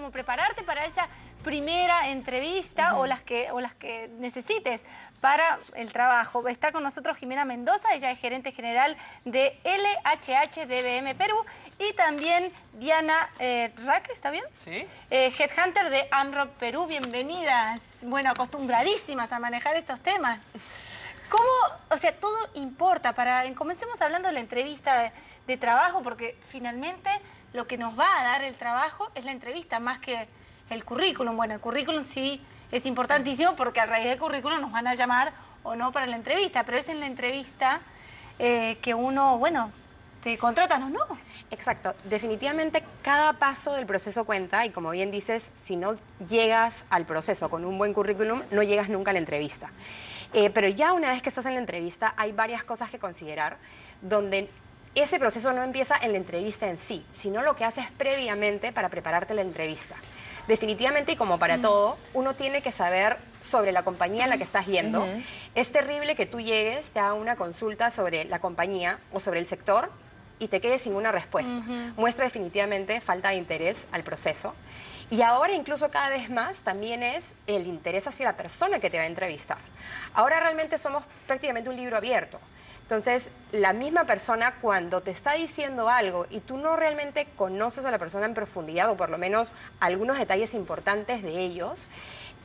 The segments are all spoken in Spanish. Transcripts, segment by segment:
cómo prepararte para esa primera entrevista o las que necesites para el trabajo. Está con nosotros Jimena Mendoza, ella es gerente general de LHH DBM Perú, y también Diana Raque, ¿está bien? Sí. Headhunter de AMRO Perú. Bienvenidas. Bueno, acostumbradísimas a manejar estos temas. ¿Cómo? O sea, todo importa. Comencemos hablando de la entrevista de trabajo, porque finalmente lo que nos va a dar el trabajo es la entrevista, más que el currículum. Bueno, el currículum sí es importantísimo porque a raíz del currículum nos van a llamar o no para la entrevista, pero es en la entrevista que uno, bueno, te contratan o no. Exacto. Definitivamente cada paso del proceso cuenta y, como bien dices, si no llegas al proceso con un buen currículum, no llegas nunca a la entrevista. Pero ya una vez que estás en la entrevista hay varias cosas que considerar, donde ese proceso no empieza en la entrevista en sí, sino lo que haces previamente para prepararte la entrevista. Definitivamente, y como para todo, uno tiene que saber sobre la compañía en la que estás yendo. Es terrible que tú llegues, te hagan una consulta sobre la compañía o sobre el sector y te quedes sin una respuesta. Muestra definitivamente falta de interés al proceso. Y ahora incluso cada vez más también es el interés hacia la persona que te va a entrevistar. Ahora realmente somos prácticamente un libro abierto. Entonces, la misma persona cuando te está diciendo algo y tú no realmente conoces a la persona en profundidad, o por lo menos algunos detalles importantes de ellos,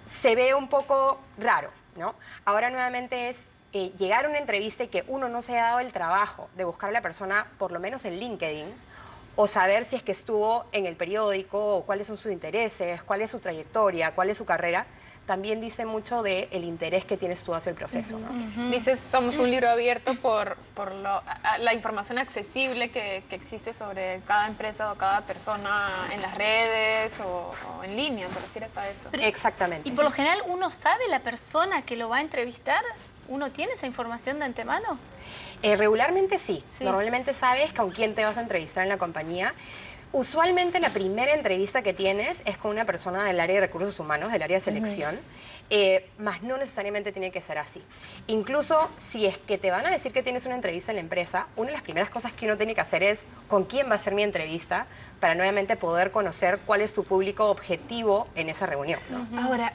se ve un poco raro, ¿no? Ahora nuevamente es llegar a una entrevista y que uno no se haya dado el trabajo de buscar a la persona, por lo menos en LinkedIn, o saber si es que estuvo en el periódico, o cuáles son sus intereses, cuál es su trayectoria, cuál es su carrera, también dice mucho del interés que tienes tú hacia el proceso, ¿no? Dices, somos un libro abierto por la información accesible que existe sobre cada empresa o cada persona en las redes o en línea, ¿te refieres a eso? Exactamente. Y por lo general, ¿uno sabe la persona que lo va a entrevistar? ¿Uno tiene esa información de antemano? Regularmente sí. Normalmente sabes con quién te vas a entrevistar en la compañía. Usualmente la primera entrevista que tienes es con una persona del área de recursos humanos, del área de selección, más no necesariamente tiene que ser así. Incluso si es que te van a decir que tienes una entrevista en la empresa, una de las primeras cosas que uno tiene que hacer es con quién va a ser mi entrevista para nuevamente poder conocer cuál es tu público objetivo en esa reunión, ¿no? Ahora,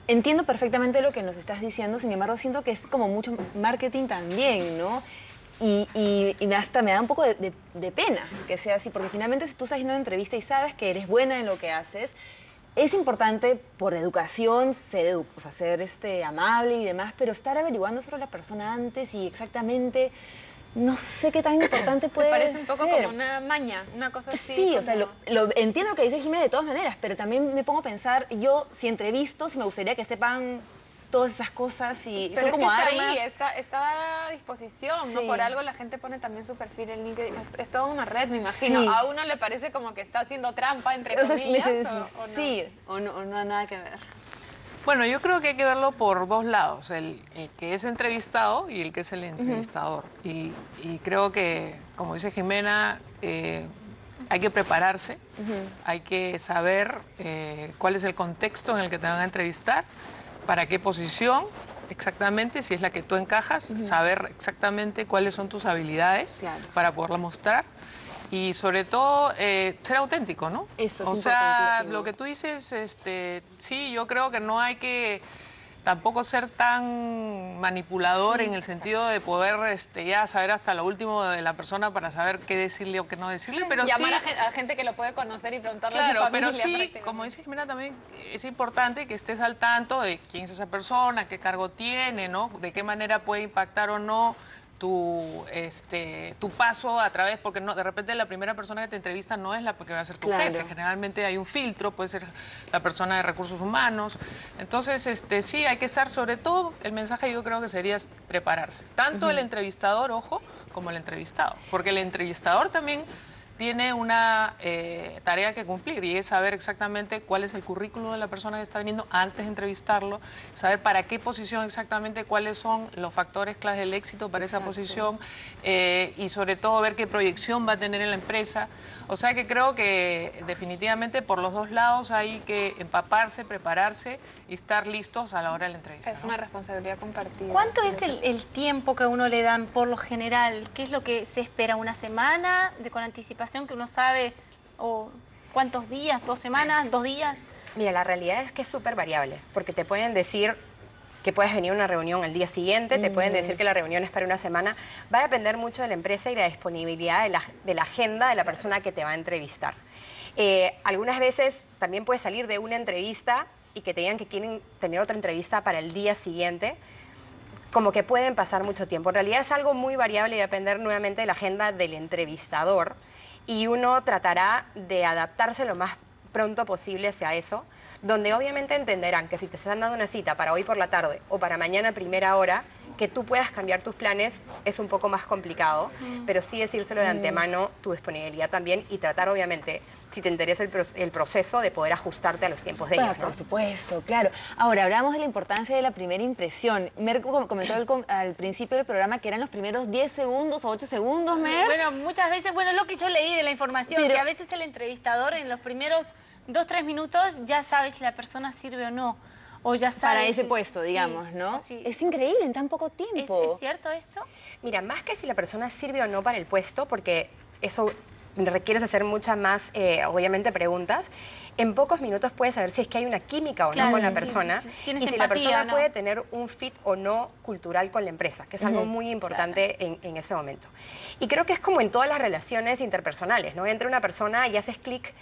entiendo perfectamente lo que nos estás diciendo, sin embargo siento que es como mucho marketing también, ¿no? Y hasta me da un poco de pena que sea así, porque finalmente si tú estás haciendo una entrevista y sabes que eres buena en lo que haces, es importante por educación ser amable y demás, pero estar averiguando sobre la persona antes y exactamente, no sé qué tan importante puede ser. Me parece un poco como una maña, una cosa así. Sí, como... o sea, entiendo lo que dice Jimena de todas maneras, pero también me pongo a pensar, yo si entrevisto, si me gustaría que sepan todas esas cosas y pero son es como que armas. está a disposición, ¿no? Sí. Por algo la gente pone también su perfil en LinkedIn. Es toda una red, me imagino. Sí. A uno le parece como que está haciendo trampa, entre O sea, comillas, o no. sí, o no nada que ver. Bueno, yo creo que hay que verlo por dos lados, el que es entrevistado y el que es el entrevistador. Y creo que, como dice Jimena, hay que prepararse, hay que saber cuál es el contexto en el que te van a entrevistar, para qué posición exactamente, si es la que tú encajas, saber exactamente cuáles son tus habilidades para poderla mostrar. Y sobre todo, ser auténtico, ¿no? Eso es o sea, importantísimo. lo que tú dices, sí, yo creo que no hay que tampoco ser tan manipulador en el sentido de poder ya saber hasta lo último de la persona para saber qué decirle o qué no decirle, pero Llamar sí... a gente que lo puede conocer y preguntarle a su Claro, familia. pero sí, como dice Jimena también, es importante que estés al tanto de quién es esa persona, qué cargo tiene, ¿no? De qué manera puede impactar o no tu paso a través, porque no, de repente la primera persona que te entrevista no es la que va a ser tu jefe. Generalmente hay un filtro, puede ser la persona de recursos humanos. Entonces, sí, hay que estar, sobre todo, el mensaje yo creo que sería prepararse. Tanto el entrevistador, ojo, como el entrevistado. Porque el entrevistador también tiene una tarea que cumplir y es saber exactamente cuál es el currículo de la persona que está viniendo antes de entrevistarlo, saber para qué posición exactamente, cuáles son los factores clave del éxito para esa posición y sobre todo ver qué proyección va a tener en la empresa. O sea que creo que definitivamente por los dos lados hay que empaparse, prepararse y estar listos a la hora de la entrevista. Es una responsabilidad compartida. ¿Cuánto es el tiempo que a uno le dan por lo general? ¿Qué es lo que se espera? ¿Una semana con anticipación que uno sabe? ¿Cuántos días? ¿2 semanas? ¿2 días? Mira, la realidad es que es súper variable, porque te pueden decir que puedes venir a una reunión al día siguiente, te pueden decir que la reunión es para una semana. Va a depender mucho de la empresa y la disponibilidad de la agenda de la persona que te va a entrevistar. Algunas veces también puedes salir de una entrevista y que te digan que quieren tener otra entrevista para el día siguiente, como que pueden pasar mucho tiempo. En realidad es algo muy variable y depender nuevamente de la agenda del entrevistador, y uno tratará de adaptarse lo más pronto posible hacia eso, donde obviamente entenderán que si te están dando una cita para hoy por la tarde o para mañana a primera hora, que tú puedas cambiar tus planes es un poco más complicado, pero sí decírselo de antemano, tu disponibilidad también, y tratar obviamente, si te interesa el proceso, de poder ajustarte a los tiempos de ellos, ¿no? Por supuesto, claro. Ahora, hablamos de la importancia de la primera impresión. Mer comentó al principio del programa que eran los primeros 10 segundos o 8 segundos, Mer. Bueno, muchas veces, bueno, es lo que yo leí de la información, Pero- que a veces el entrevistador en los primeros 2-3 minutos ya sabe si la persona sirve o no. O ya sabe Para ese si- puesto, sí, digamos, ¿no? sí. Es increíble en tan poco tiempo. ¿Es cierto esto? Mira, más que si la persona sirve o no para el puesto, porque eso requieres hacer muchas más, obviamente, preguntas, en pocos minutos puedes saber si es que hay una química o Claro, no con la sí, persona, sí, sí. ¿Tienes y si la empatía persona o no? puede tener un fit o no cultural con la empresa, que es algo muy importante en ese momento. Y creo que es como en todas las relaciones interpersonales, ¿no? Entra una persona y haces clic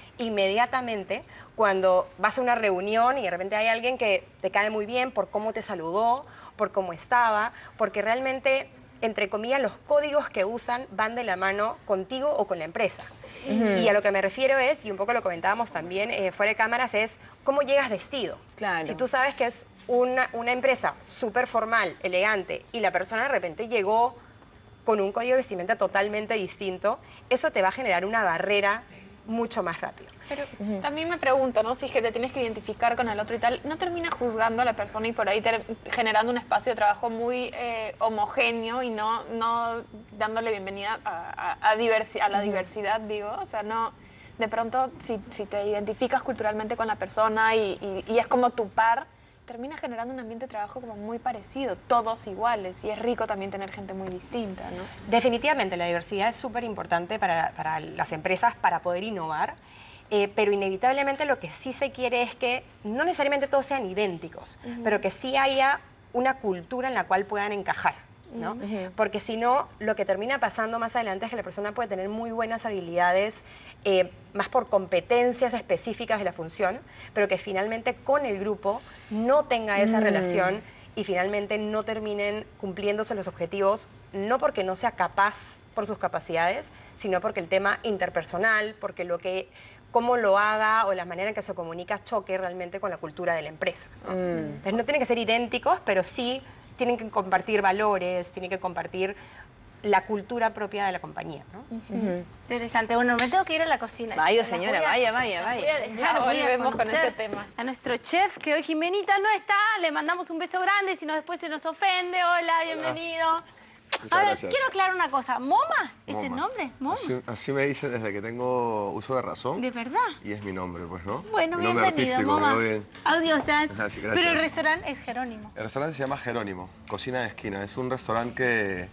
inmediatamente cuando vas a una reunión y de repente hay alguien que te cae muy bien por cómo te saludó, por cómo estaba, porque realmente, entre comillas, los códigos que usan van de la mano contigo o con la empresa. Y a lo que me refiero es, y un poco lo comentábamos también fuera de cámaras, es cómo llegas vestido. Claro. Si tú sabes que es una empresa súper formal, elegante, y la persona de repente llegó con un código de vestimenta totalmente distinto, eso te va a generar una barrera mucho más rápido. Pero también me pregunto, ¿no? Si es que te tienes que identificar con el otro y tal, ¿no termina juzgando a la persona y por ahí generando un espacio de trabajo muy homogéneo y no dándole bienvenida a la diversidad, digo? O sea, no... De pronto, si te identificas culturalmente con la persona y es como tu par, termina generando un ambiente de trabajo como muy parecido, todos iguales, y es rico también tener gente muy distinta, ¿no? Definitivamente, la diversidad es súper importante para las empresas para poder innovar, pero inevitablemente lo que sí se quiere es que no necesariamente todos sean idénticos, pero que sí haya una cultura en la cual puedan encajar, ¿no? Porque si no, lo que termina pasando más adelante es que la persona puede tener muy buenas habilidades, más por competencias específicas de la función, pero que finalmente con el grupo no tenga esa relación y finalmente no terminen cumpliéndose los objetivos, no porque no sea capaz por sus capacidades, sino porque el tema interpersonal, porque cómo lo haga o la manera en que se comunica choque realmente con la cultura de la empresa, ¿no? Entonces no tienen que ser idénticos, pero sí tienen que compartir valores, tienen que compartir la cultura propia de la compañía, ¿no? Interesante. Bueno, me tengo que ir a la cocina. Vaya, chicas. Las señora, voy a- vaya. Voy a dejar, Ya voy a volvemos con conocer este tema. a nuestro chef, que hoy Jimenita no está. Le mandamos un beso grande, si no después se nos ofende. Hola, bienvenido. Ahora, gracias. quiero aclarar una cosa. ¿Moma? ¿Es el Moma. nombre? ¿Moma? Así me dicen desde que tengo uso de razón. ¿De verdad? Y es mi nombre, pues, ¿no? Bueno, mi nombre bienvenido, artístico, Moma. muy bien. Audiosas. Gracias, gracias. Pero el restaurante es Jerónimo. El restaurante se llama Jerónimo, Cocina de Esquina. Es un restaurante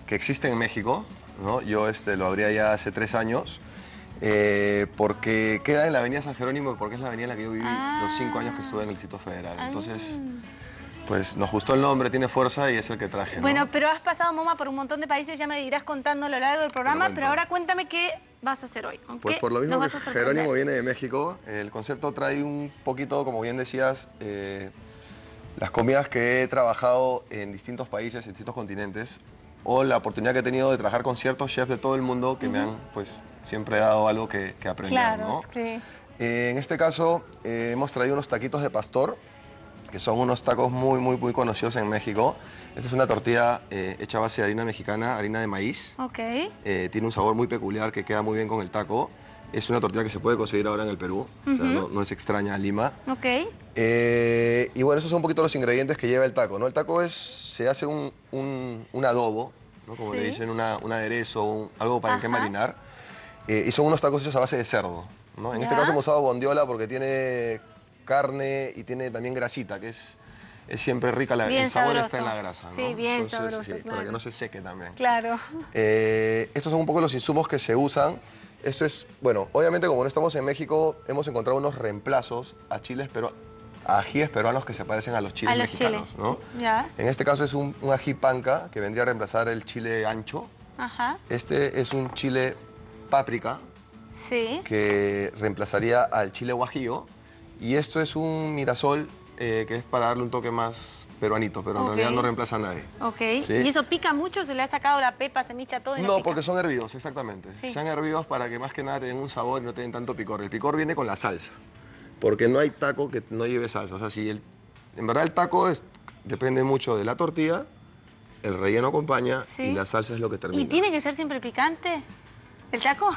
que existe en México, ¿no? Yo lo abrí ya hace 3 años, porque queda en la avenida San Jerónimo, porque es la avenida en la que yo viví los 5 años que estuve en el Distrito Federal. Entonces, pues nos gustó el nombre, tiene fuerza y es el que traje, ¿no? Bueno, pero has pasado, Moma, por un montón de países, ya me irás contando a lo largo del programa, cuento. pero ahora cuéntame qué vas a hacer hoy. ¿Con Pues qué por lo mismo nos que vas a sorprender? Jerónimo viene de México, el concepto trae un poquito, como bien decías, las comidas que he trabajado en distintos países, en distintos continentes, o la oportunidad que he tenido de trabajar con ciertos chefs de todo el mundo que me han, pues, siempre dado algo que aprender, Claro, ¿no? sí. En este caso, hemos traído unos taquitos de pastor, que son unos tacos muy conocidos en México. Esta es una tortilla hecha a base de harina mexicana, harina de maíz. Ok. Tiene un sabor muy peculiar que queda muy bien con el taco. Es una tortilla que se puede conseguir ahora en el Perú, o sea, no es extraña a Lima. Ok. Y bueno, esos son un poquito los ingredientes que lleva el taco, ¿no? El taco se hace un adobo, ¿no? Como Sí. le dicen, un aderezo, algo para que Ajá. marinar. Y son unos tacos hechos a base de cerdo, ¿no? En este Ya. caso hemos usado bondiola porque tiene carne y tiene también grasita, que es siempre rica, Bien el sabor sabroso. está en la grasa, ¿no? Sí, bien Entonces, sabroso, sí, claro. para que no se seque también. Claro. Estos son un poco los insumos que se usan. Esto es, bueno, obviamente como no estamos en México, hemos encontrado unos reemplazos a ajíes peruanos que se parecen a los chiles A los mexicanos, chiles. ¿no? Ya. En este caso es un ají panca que vendría a reemplazar el chile ancho. Ajá. Este es un chile páprica Sí. que reemplazaría al chile guajillo. Y esto es un mirasol que es para darle un toque más peruanito, pero en Ok. realidad no reemplaza a nadie. Ok. Sí. ¿Y eso pica mucho? ¿Se le ha sacado la pepa, semilla, todo y no No, pica? porque son hervidos, exactamente. Sí. Sean hervidos para que más que nada tengan un sabor y no tengan tanto picor. El picor viene con la salsa, porque no hay taco que no lleve salsa. O sea, en verdad el taco depende mucho de la tortilla, el relleno acompaña Sí. y la salsa es lo que termina. ¿Y tiene que ser siempre picante el taco?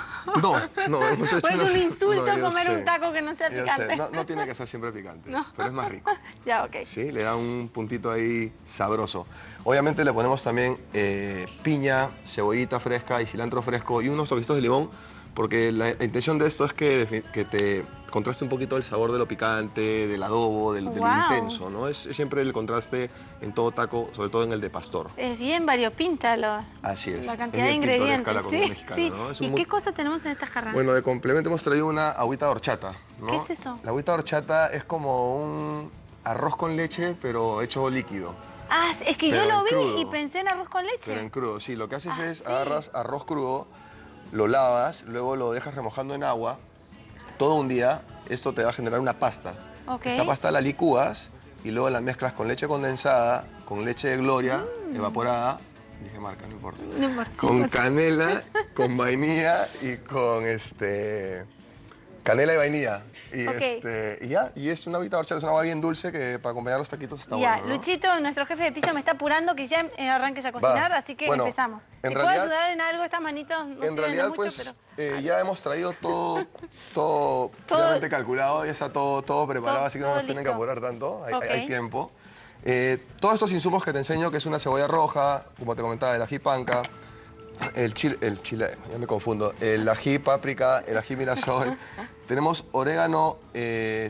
No, hemos hecho ¿O es un insulto yo comer sé, un taco que no sea yo picante? sé. No tiene que ser siempre picante, No. pero es más rico. Ya, ok. Sí, le da un puntito ahí sabroso. Obviamente le ponemos también piña, cebollita fresca y cilantro fresco y unos toquecitos de limón, porque la intención de esto es que te contraste un poquito el sabor de lo picante, del adobo, de lo Guau. intenso, ¿no? Es siempre el contraste en todo taco, sobre todo en el de pastor. Es bien variopinta Así es. la Es cantidad de bien pintoresca ingredientes. la comida Sí, mexicana, sí. ¿no? Es ¿Y un qué muy- cosa tenemos en estas jarras? Bueno, de complemento hemos traído una agüita de horchata, ¿no? ¿Qué es eso? La agüita de horchata es como un arroz con leche, pero hecho líquido. Ah, es que yo Pero lo en vi crudo. y pensé en arroz con leche. Pero en crudo, sí. Lo que haces es sí. agarras arroz crudo, lo lavas, luego lo dejas remojando en agua todo un día. Esto te va a generar una pasta. Ok. Esta pasta la licúas y luego la mezclas con leche condensada, con leche de gloria evaporada. Dije marca, no importa. No importa. Con canela, con vainilla y con canela y vainilla. Y, Ok. y ya, y es una agüita de horchata, es una agua bien dulce que para acompañar los taquitos está Ya, bueno, ¿no? Luchito, nuestro jefe de piso, me está apurando que ya arranques a cocinar, así que Bueno, empezamos. en ¿Te puedo realidad- ayudar en algo estas manitos? No En sirven de realidad, mucho, pues, pero... ya hemos traído todo previamente calculado, ya está todo preparado, así que no todo nos tienen que listo. apurar tanto, hay, Ok. hay tiempo. Todos estos insumos que te enseño, que es una cebolla roja, como te comentaba, el ají panca, el chile, ya me confundo, el ají páprica, el ají mirasol, tenemos orégano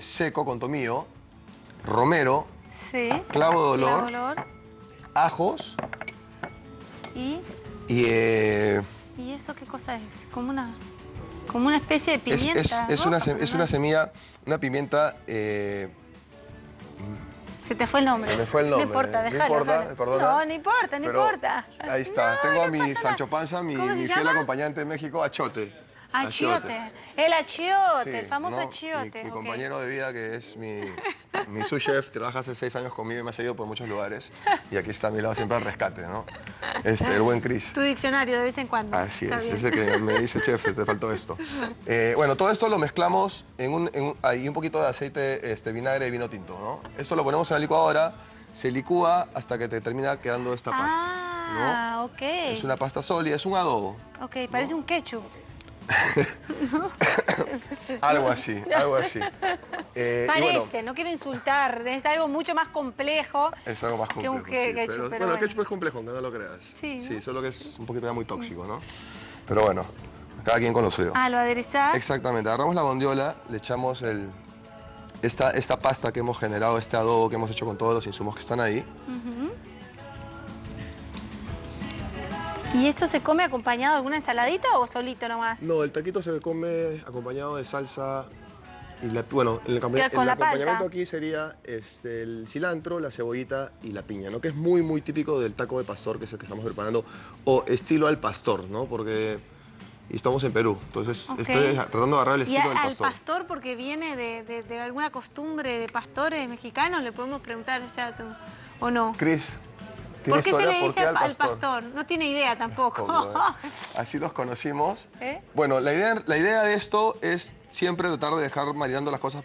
seco con tomillo, romero, Sí. clavo de olor, olor. ajos ¿Y y eso qué cosa es? Como una especie de pimienta. es roja, una pero no- semilla, una pimienta. Se te fue el nombre. Se me fue el nombre. No importa, No déjalo. importa, déjalo. perdona. No, no importa, no Pero importa. Ahí está. No, Tengo a no mi pasa nada. Sancho Panza, mi ¿Cómo se fiel llama? acompañante en México, Achiote. Achiote. El achiote, Sí, el famoso ¿no? achiote. Mi ok. compañero de vida, que es mi sous chef, trabaja hace 6 años conmigo y me ha seguido por muchos lugares. Y aquí está a mi lado siempre al rescate, ¿no? El buen Chris. Tu diccionario de vez en cuando. Así Está es, bien. es el que me dice, chef, te faltó esto. Bueno, todo esto lo mezclamos ahí un poquito de aceite, vinagre y vino tinto, ¿no? Esto lo ponemos en la licuadora, se licúa hasta que te termina quedando esta pasta, Ah, ok. Es una pasta sólida, es un adobo, Ok, parece un ketchup. algo así, algo así. Y Parece, bueno, no quiero insultar, es algo mucho más complejo. es algo más que un complejo, sí, ketchup, pero pero bueno, el bueno. ketchup es complejo, aunque no lo creas. Sí, ¿no? Solo que es un poquito ya muy tóxico, ¿no? Pero bueno, cada quien con lo suyo. Ah, lo aderezás. Exactamente, agarramos la bondiola, le echamos esta pasta que hemos generado, este adobo que hemos hecho con todos los insumos que están ahí. ¿Y esto se come acompañado de alguna ensaladita o solito nomás? No, el taquito se come acompañado de salsa y bueno, el Con acompañamiento la palta. aquí sería el cilantro, la cebollita y la piña, ¿no? Que es muy, muy típico del taco de pastor, que es el que estamos preparando, o estilo al pastor, ¿no? Porque estamos en Perú, entonces Ok. estoy tratando de agarrar el Y estilo del al pastor. pastor, porque viene de alguna costumbre de pastores mexicanos, le podemos preguntar ya, o no. Cris, ¿Por ¿tiene qué se historia? le ¿Por dice qué al pastor? No tiene idea tampoco. Tampoco, ¿eh? Así los conocimos. ¿Eh? Bueno, la idea de esto es siempre tratar de dejar marinando las cosas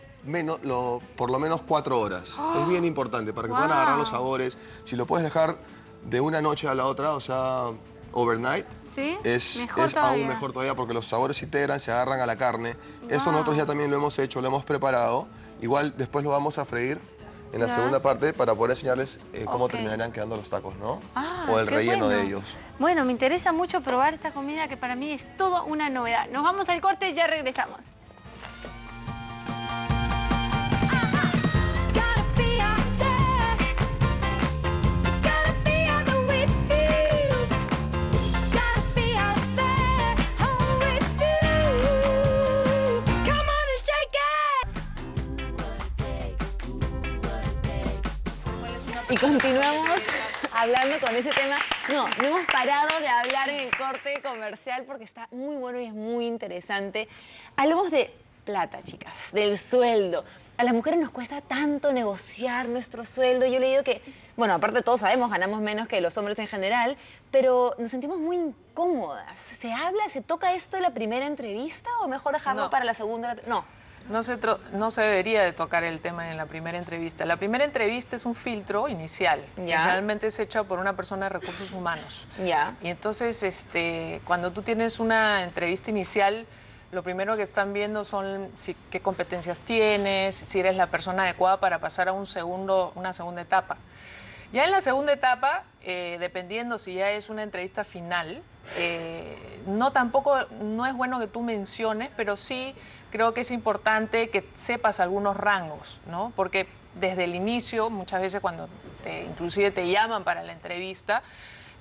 por lo menos 4 horas. Es bien importante para que puedan Wow. agarrar los sabores. Si lo puedes dejar de una noche a la otra, o sea, overnight, ¿Sí? es Mejor aún todavía. mejor todavía porque los sabores se integran, se agarran a la carne. Esto Wow. nosotros ya también lo hemos hecho, lo hemos preparado. Igual después lo vamos a freír en la Ya. segunda parte para poder enseñarles cómo Ok. terminarían quedando los tacos, ¿no? Ah, o el qué relleno bueno. de ellos. Bueno, me interesa mucho probar esta comida que para mí es toda una novedad. Nos vamos al corte y ya regresamos. continuamos hablando con ese tema. No hemos parado de hablar en el corte comercial porque está muy bueno y es muy interesante. Hablamos de plata, chicas, del sueldo. A las mujeres nos cuesta tanto negociar nuestro sueldo. Yo le digo que, bueno, aparte todos sabemos, ganamos menos que los hombres en general, pero nos sentimos muy incómodas. ¿Se habla, se toca esto en la primera entrevista o mejor dejarlo No. para la segunda? No. No se debería de tocar el tema en la primera entrevista. La primera entrevista es un filtro inicial, que Ya. realmente es hecha por una persona de recursos humanos. Ya. Y entonces, cuando tú tienes una entrevista inicial, lo primero que están viendo son qué competencias tienes, si eres la persona adecuada para pasar a una segunda etapa. Ya en la segunda etapa, dependiendo si ya es una entrevista final, no es bueno que tú menciones, pero sí creo que es importante que sepas algunos rangos, ¿no? Porque desde el inicio, muchas veces cuando inclusive te llaman para la entrevista,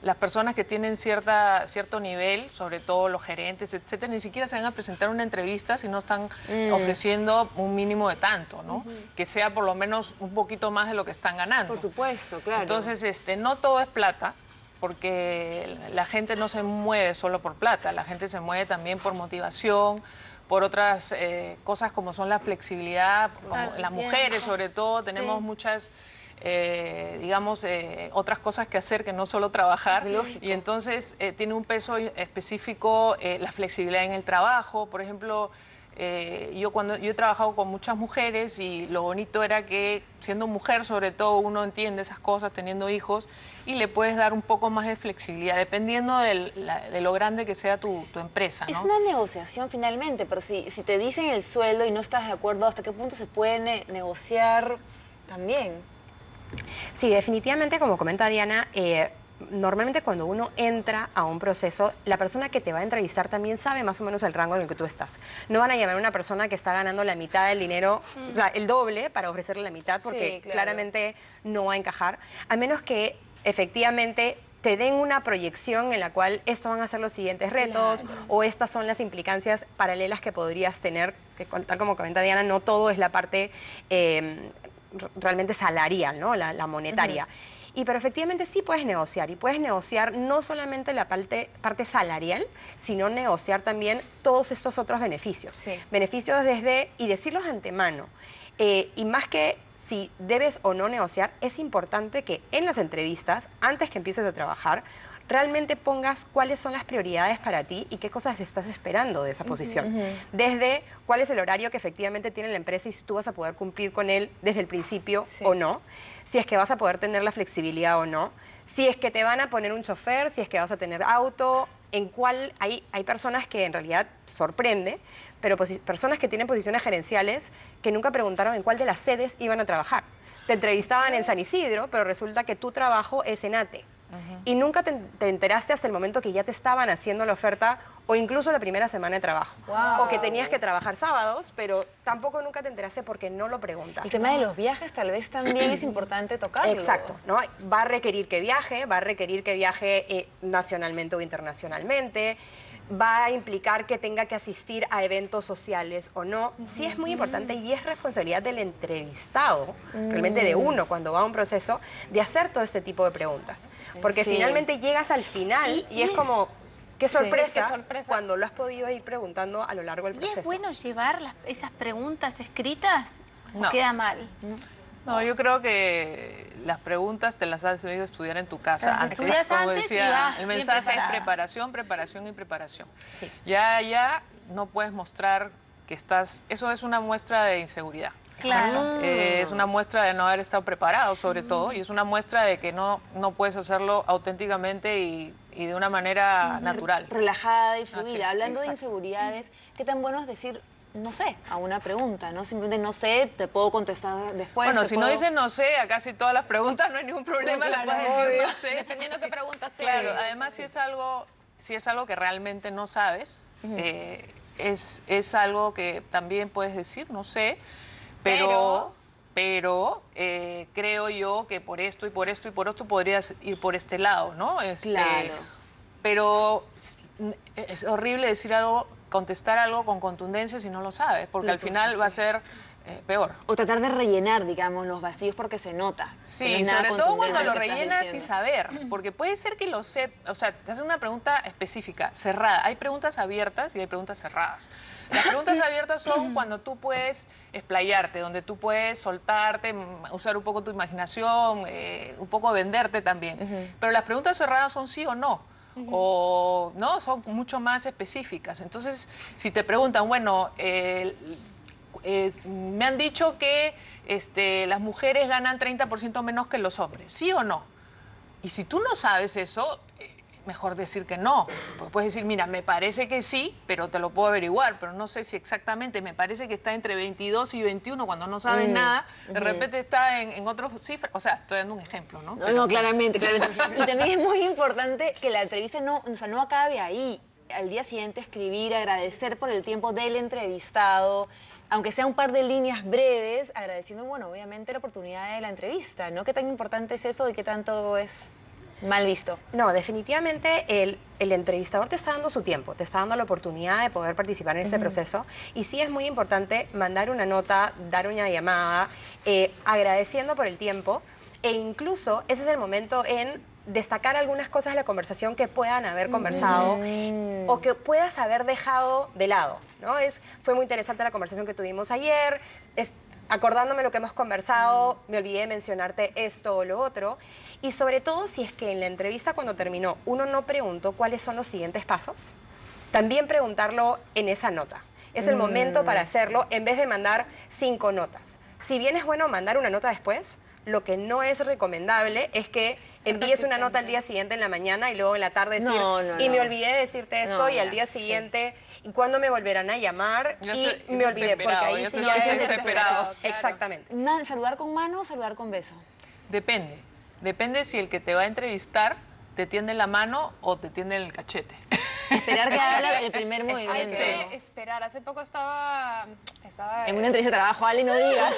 las personas que tienen cierto nivel, sobre todo los gerentes, etcétera, ni siquiera se van a presentar una entrevista si no están ofreciendo un mínimo de tanto, ¿no? Que sea por lo menos un poquito más de lo que están ganando. Por supuesto, claro. Entonces, no todo es plata, porque la gente no se mueve solo por plata, la gente se mueve también por motivación, por otras cosas como son la flexibilidad, como Claro, las tiempo. mujeres sobre todo, tenemos Sí. muchas, otras cosas que hacer que no solo trabajar. Lógico. Y entonces tiene un peso específico la flexibilidad en el trabajo. Por ejemplo, yo he trabajado con muchas mujeres y lo bonito era que siendo mujer sobre todo uno entiende esas cosas teniendo hijos y le puedes dar un poco más de flexibilidad dependiendo de lo grande que sea tu empresa, ¿no? Es una negociación finalmente, pero si te dicen el sueldo y no estás de acuerdo, ¿hasta qué punto se puede negociar también? Sí, definitivamente, como comenta Diana, normalmente cuando uno entra a un proceso, la persona que te va a entrevistar también sabe más o menos el rango en el que tú estás. No van a llamar a una persona que está ganando la mitad del dinero, o sea, el doble, para ofrecerle la mitad, porque Sí, claro. claramente no va a encajar, a menos que efectivamente te den una proyección en la cual estos van a ser los siguientes retos o estas son las implicancias paralelas que podrías tener, que tal como comenta Diana, no todo es la parte realmente salarial, ¿no? La monetaria. Pero efectivamente sí puedes negociar y puedes negociar no solamente la parte salarial, sino negociar también todos estos otros beneficios. Sí. Beneficios y decirlos de antemano. Y más que si debes o no negociar, es importante que en las entrevistas, antes que empieces a trabajar, realmente pongas cuáles son las prioridades para ti y qué cosas estás esperando de esa posición. Desde cuál es el horario que efectivamente tiene la empresa y si tú vas a poder cumplir con él desde el principio o no, si es que vas a poder tener la flexibilidad o no, si es que te van a poner un chofer, si es que vas a tener auto, en cuál hay personas que en realidad sorprende, pero personas que tienen posiciones gerenciales que nunca preguntaron en cuál de las sedes iban a trabajar. Te entrevistaban en San Isidro, pero resulta que tu trabajo es en ATE. Y nunca te enteraste hasta el momento que ya te estaban haciendo la oferta o incluso la primera semana de trabajo. O que tenías que trabajar sábados, pero tampoco nunca te enteraste porque no lo preguntas. El tema de los viajes tal vez también es importante tocarlo. Exacto, ¿no? Va a requerir que viaje nacionalmente o internacionalmente, va a implicar que tenga que asistir a eventos sociales o no. Sí es muy importante y es responsabilidad del entrevistado, realmente de uno cuando va a un proceso, de hacer todo este tipo de preguntas. Porque finalmente llegas al final y es como, qué sorpresa, qué sorpresa. cuando lo has podido ir preguntando a lo largo del ¿Y proceso. es bueno llevar esas preguntas escritas o No. queda mal? No, yo creo que las preguntas te las has debido estudiar en tu casa. Las estudias como antes y decía, vas el bien mensaje es preparada. preparación, preparación y preparación. Sí. Ya no puedes mostrar que estás... Eso es una muestra de inseguridad. Claro. Es una muestra de no haber estado preparado, sobre todo, y es una muestra de que no puedes hacerlo auténticamente y de una manera natural. Relajada y Así fluida. es, Hablando de exacto. inseguridades, ¿qué tan bueno es decir no sé a una pregunta? ¿No? Simplemente no sé, te puedo contestar después. Bueno, te si puedo- no dices no sé, a casi todas las preguntas no hay ningún problema, le Claro, puedes decir obvio. no sé. Dependiendo qué pregunta sea. Claro, además si es algo que realmente no sabes, es algo que también puedes decir, no sé, pero creo yo que por esto y por esto y por esto podrías ir por este lado, ¿no? Claro. Pero es horrible decir algo, contestar algo con contundencia si no lo sabes, porque al final va a ser peor. O tratar de rellenar, digamos, los vacíos porque se nota. que no Sí, es nada sobre todo contundente cuando lo que estás rellenas sin diciendo. saber, porque puede ser que lo sepas, o sea, te hacen una pregunta específica, cerrada. Hay preguntas abiertas y hay preguntas cerradas. Las preguntas abiertas son cuando tú puedes explayarte, donde tú puedes soltarte, usar un poco tu imaginación, un poco venderte también. Pero las preguntas cerradas son sí o no. O no, son mucho más específicas. Entonces, si te preguntan, bueno, me han dicho que las mujeres ganan 30% menos que los hombres, ¿sí o no? Y si tú no sabes eso, mejor decir que no. Pues puedes decir, mira, me parece que sí, pero te lo puedo averiguar, pero no sé si exactamente, me parece que está entre 22 y 21 cuando no sabes nada, de repente está en otras cifras, o sea, estoy dando un ejemplo, ¿no? No, no, claramente, claramente. Y también es muy importante que la entrevista no, o sea, no acabe ahí. Al día siguiente escribir, agradecer por el tiempo del entrevistado, aunque sea un par de líneas breves, agradeciendo, bueno, obviamente la oportunidad de la entrevista, ¿no? ¿Qué tan importante es eso y qué tanto es mal visto? No, definitivamente el entrevistador te está dando su tiempo, te está dando la oportunidad de poder participar en este proceso y sí es muy importante mandar una nota, dar una llamada, agradeciendo por el tiempo e incluso ese es el momento en destacar algunas cosas de la conversación que puedan haber conversado o que puedas haber dejado de lado, ¿no? Fue muy interesante la conversación que tuvimos ayer, acordándome lo que hemos conversado, me olvidé de mencionarte esto o lo otro. Y sobre todo si es que en la entrevista cuando terminó uno no preguntó cuáles son los siguientes pasos, también preguntarlo en esa nota. Es el momento para hacerlo en vez de mandar 5 notas. Si bien es bueno mandar una nota después, lo que no es recomendable es que envíes una nota al día siguiente en la mañana y luego en la tarde decir, me olvidé de decirte esto y al día siguiente, ¿y cuándo me volverán a llamar? Y me olvidé, porque ahí sí ya es desesperado. Exactamente. ¿Saludar con mano o saludar con beso? Depende. Depende si el que te va a entrevistar te tiende la mano o te tiende el cachete. Esperar que haga el primer Hay movimiento. que esperar. Hace poco estaba En una entrevista de trabajo, Ale, no digas.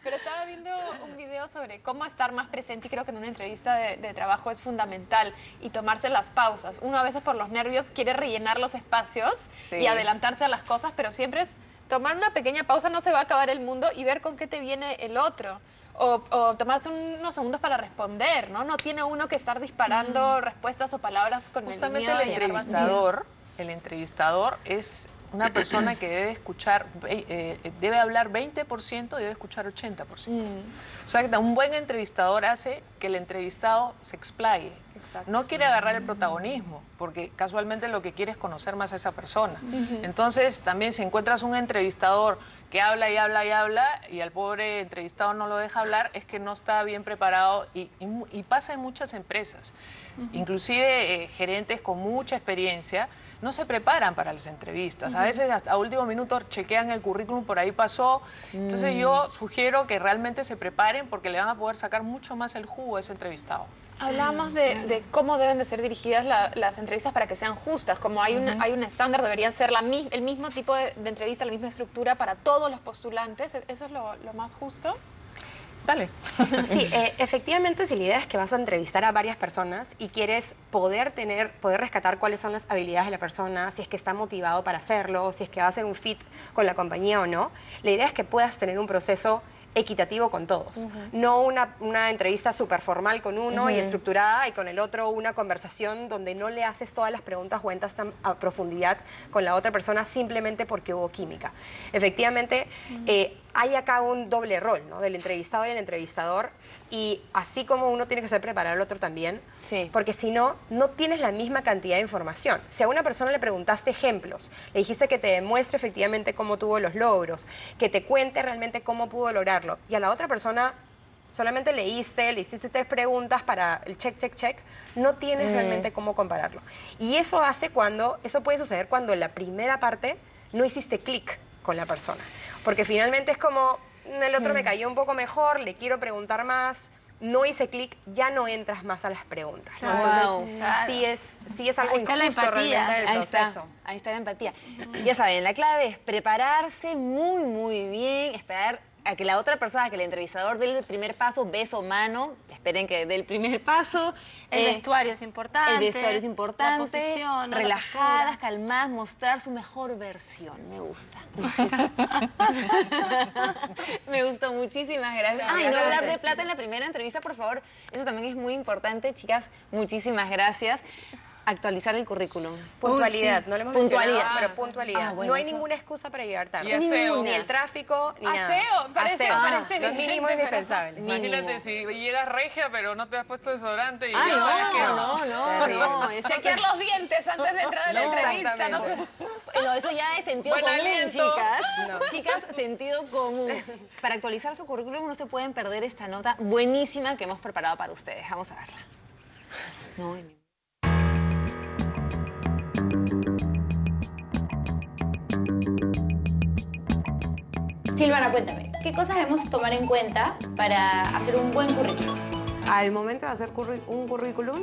Pero estaba viendo un video sobre cómo estar más presente y creo que en una entrevista de trabajo es fundamental y tomarse las pausas. Uno a veces por los nervios quiere rellenar los espacios y adelantarse a las cosas, pero siempre es tomar una pequeña pausa, no se va a acabar el mundo y ver con qué te viene el otro. O tomarse unos segundos para responder, ¿no? No tiene uno que estar disparando respuestas o palabras con Justamente el miedo de llenar vacío. el entrevistador es una persona que debe escuchar, debe hablar 20% y debe escuchar 80%. O sea, que un buen entrevistador hace que el entrevistado se explaye. Exacto. No quiere agarrar el protagonismo, porque casualmente lo que quiere es conocer más a esa persona. Entonces, también si encuentras un entrevistador que habla y habla y habla y al pobre entrevistado no lo deja hablar, es que no está bien preparado y pasa en muchas empresas. Inclusive gerentes con mucha experiencia no se preparan para las entrevistas. A veces hasta a último minuto chequean el currículum, por ahí pasó. Entonces yo sugiero que realmente se preparen porque le van a poder sacar mucho más el jugo a ese entrevistado. Hablábamos de cómo deben de ser dirigidas las entrevistas para que sean justas. Como hay un estándar, debería ser el mismo tipo de entrevista, la misma estructura para todos los postulantes. ¿Eso es lo más justo? Dale. Sí, efectivamente, si la idea es que vas a entrevistar a varias personas y quieres poder rescatar cuáles son las habilidades de la persona, si es que está motivado para hacerlo, si es que va a ser un fit con la compañía o no, la idea es que puedas tener un proceso equitativo con todos, no una entrevista súper formal con uno y estructurada y con el otro una conversación donde no le haces todas las preguntas o entras tan a profundidad con la otra persona simplemente porque hubo química. Efectivamente, hay acá un doble rol, ¿no? Del entrevistado y el entrevistador y así como uno tiene que ser preparado, el otro también, porque si no, no tienes la misma cantidad de información. Si a una persona le preguntaste ejemplos, le dijiste que te demuestre efectivamente cómo tuvo los logros, que te cuente realmente cómo pudo lograrlo, y a la otra persona solamente le hiciste 3 preguntas para el check, check, check, no tienes realmente cómo compararlo. Y eso puede suceder cuando en la primera parte no hiciste clic con la persona, porque finalmente es como, el otro me cayó un poco mejor, le quiero preguntar más, no hice clic, ya no entras más a las preguntas, ¿no? Entonces, sí es algo injusto realmente del proceso. Ahí está la empatía. Ya saben, la clave es prepararse muy, muy bien, esperar a que la otra persona, que el entrevistador dé el primer paso, beso, mano, esperen que dé el primer paso. El vestuario es importante. El vestuario es importante. La posición, ¿no? Relajadas, calmadas, mostrar su mejor versión. Me gusta. Me gustó, muchísimas gracias. Y no hablar de plata en la primera entrevista, por favor. Eso también es muy importante, chicas. Muchísimas gracias. Actualizar el currículum. Puntualidad, no lo hemos Puntualidad. mencionado, pero puntualidad. Bueno, no hay eso. ninguna excusa para llegar tarde. Y aseo. Ni el tráfico, ni nada. Aseo, parece Lo evidente, mínimo pero- indispensable. Imagínate si llegas regia, pero no te has puesto desodorante y Ay, ya sabes que no. Eso Chequear los dientes antes de entrar a la entrevista. ¿No? No, eso ya es sentido Buen común, aliento. chicas. No. Chicas, sentido común. Para actualizar su currículum no se pueden perder esta nota buenísima que hemos preparado para ustedes. Vamos a verla. No, Silvana, cuéntame, ¿qué cosas debemos tomar en cuenta para hacer un buen currículum? Al momento de hacer un currículum,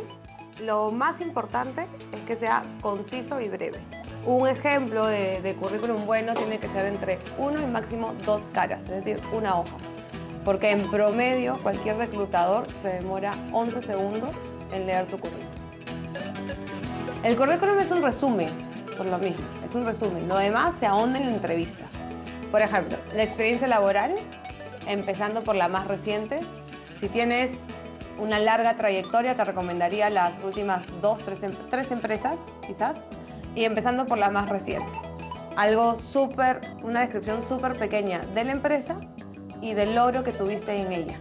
lo más importante es que sea conciso y breve. Un ejemplo de currículum bueno tiene que ser entre 1 y máximo 2 caras, es decir, una hoja. Porque en promedio cualquier reclutador se demora 11 segundos en leer tu currículum. El currículum es un resumen, por lo mismo, es un resumen. Lo demás se ahonda en la entrevista. Por ejemplo, la experiencia laboral, empezando por la más reciente. Si tienes una larga trayectoria, te recomendaría las últimas 2, 3 empresas, quizás, y empezando por la más reciente. Una descripción súper pequeña de la empresa y del logro que tuviste en ella.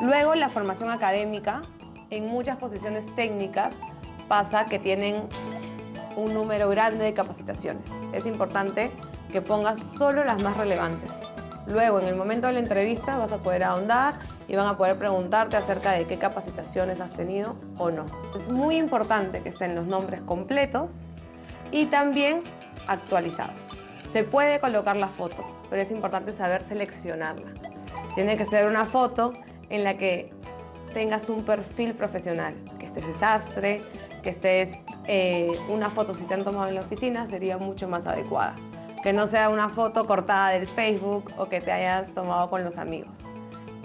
Luego, la formación académica. En muchas posiciones técnicas pasa que tienen un número grande de capacitaciones. Es importante que pongas solo las más relevantes. Luego, en el momento de la entrevista, vas a poder ahondar y van a poder preguntarte acerca de qué capacitaciones has tenido o no. Es muy importante que estén los nombres completos y también actualizados. Se puede colocar la foto, pero es importante saber seleccionarla. Tiene que ser una foto en la que tengas un perfil profesional, que estés desastre, que estés una foto si te han tomado en la oficina sería mucho más adecuada. Que no sea una foto cortada del Facebook o que te hayas tomado con los amigos.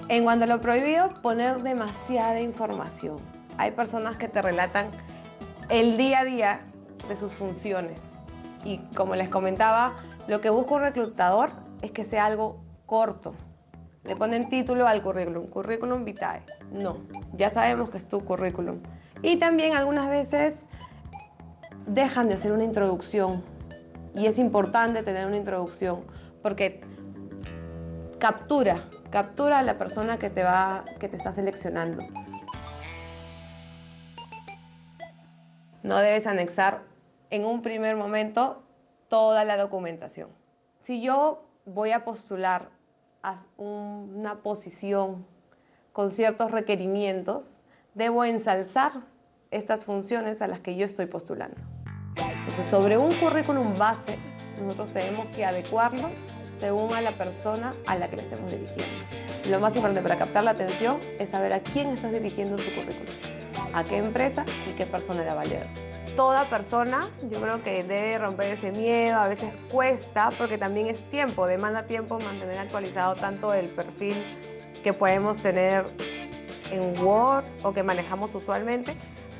En cuanto a lo prohibido, poner demasiada información. Hay personas que te relatan el día a día de sus funciones. Y como les comentaba, lo que busca un reclutador es que sea algo corto. Le ponen título al currículum, currículum vitae. No, ya sabemos que es tu currículum. Y también algunas veces dejan de hacer una introducción. Y es importante tener una introducción porque captura a la persona que te está seleccionando. No debes anexar en un primer momento toda la documentación. Si yo voy a postular a una posición con ciertos requerimientos, debo ensalzar estas funciones a las que yo estoy postulando. Entonces, sobre un currículum base, nosotros tenemos que adecuarlo según a la persona a la que le estemos dirigiendo. Lo más importante para captar la atención es saber a quién estás dirigiendo tu currículum, a qué empresa y qué persona la va a leer. Toda persona, yo creo que debe romper ese miedo, a veces cuesta, porque también es tiempo, demanda tiempo mantener actualizado tanto el perfil que podemos tener en Word o que manejamos usualmente,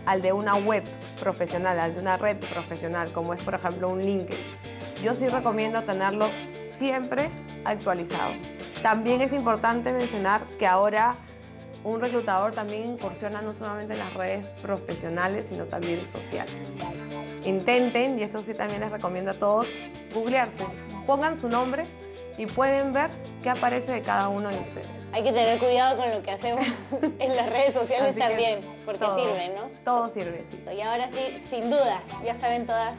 al de una web profesional, al de una red profesional, como es por ejemplo un LinkedIn. Yo sí recomiendo tenerlo siempre actualizado. También es importante mencionar que ahora un reclutador también incursiona no solamente en las redes profesionales, sino también sociales. Intenten, y eso sí también les recomiendo a todos, googlearse, pongan su nombre y pueden ver qué aparece de cada uno de ustedes. Hay que tener cuidado con lo que hacemos en las redes sociales Así que también, porque todo, sirve, ¿no? Todo sirve, sí. Y ahora sí, sin dudas, ya saben todas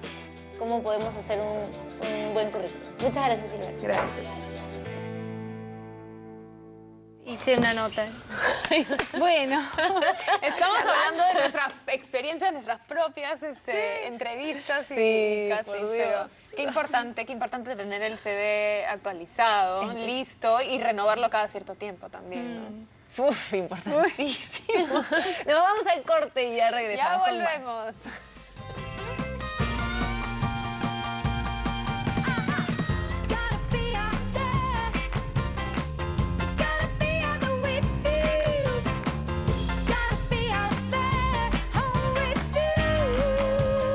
cómo podemos hacer un buen currículum. Muchas gracias, Silvana. Gracias. Hice una nota. Bueno, estamos hablando de nuestras experiencias, nuestras propias entrevistas y castings, pero qué importante tener el CV actualizado, listo y renovarlo cada cierto tiempo también, ¿no? Uf, importantísimo. Nos vamos al corte y ya regresamos. Ya con más. volvemos.